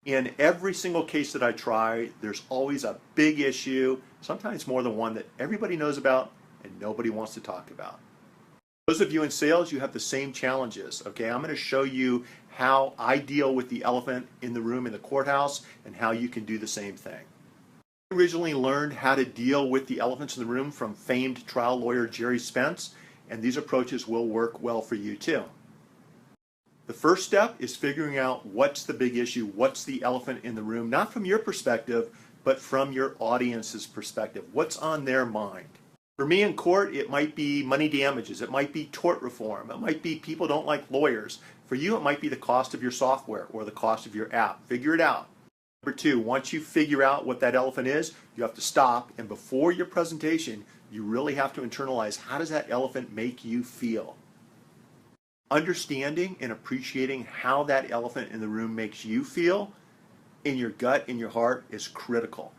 In every single case that I try, there's always a big issue, sometimes more than one, that everybody knows about and nobody wants to talk about. Those of you in sales, you have the same challenges. Okay, I'm going to show you how I deal with the elephant in the room in the courthouse and how you can do the same thing. I originally learned how to deal with the elephants in the room from famed trial lawyer Jerry Spence, and these approaches will work well for you too. The first step is figuring out what's the big issue, what's the elephant in the room, not from your perspective, but from your audience's perspective. What's on their mind? For me in court, it might be money damages, it might be tort reform, it might be people don't like lawyers. For you, it might be the cost of your software or the cost of your app. Figure it out. Number two, once you figure out what that elephant is, you have to stop, and before your presentation, you really have to internalize, how does that elephant make you feel? Understanding and appreciating how that elephant in the room makes you feel in your gut, in your heart, is critical.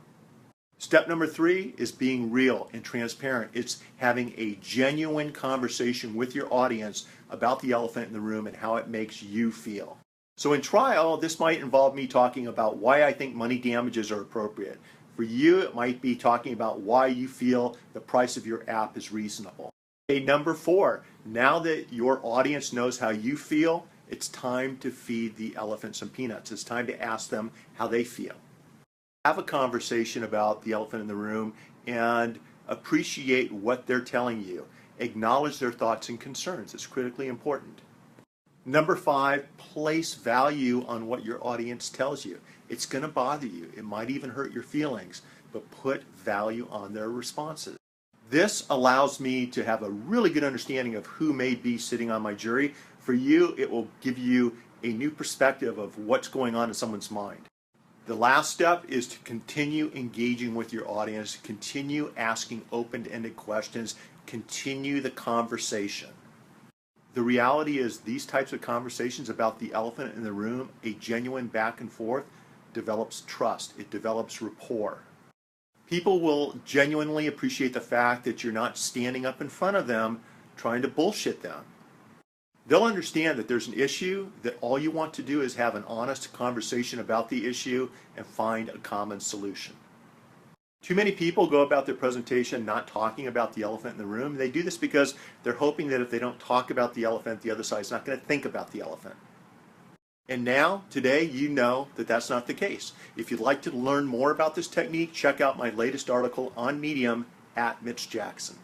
Step number three is being real and transparent. It's having a genuine conversation with your audience about the elephant in the room and how it makes you feel. So in trial, this might involve me talking about why I think money damages are appropriate. For you, it might be talking about why you feel the price of your app is reasonable. Okay, number four, now that your audience knows how you feel, it's time to feed the elephant some peanuts. It's time to ask them how they feel. Have a conversation about the elephant in the room and appreciate what they're telling you. Acknowledge their thoughts and concerns. It's critically important. Number five, place value on what your audience tells you. It's going to bother you. It might even hurt your feelings, but put value on their responses. This allows me to have a really good understanding of who may be sitting on my jury. For you, it will give you a new perspective of what's going on in someone's mind. The last step is to continue engaging with your audience, continue asking open-ended questions, continue the conversation. The reality is these types of conversations about the elephant in the room, a genuine back and forth, develops trust. It develops rapport. People will genuinely appreciate the fact that you're not standing up in front of them trying to bullshit them. They'll understand that there's an issue, that all you want to do is have an honest conversation about the issue and find a common solution. Too many people go about their presentation not talking about the elephant in the room. They do this because they're hoping that if they don't talk about the elephant, the other side's not going to think about the elephant. And now, today, you know that that's not the case. If you'd like to learn more about this technique, check out my latest article on Medium at Mitch Jackson.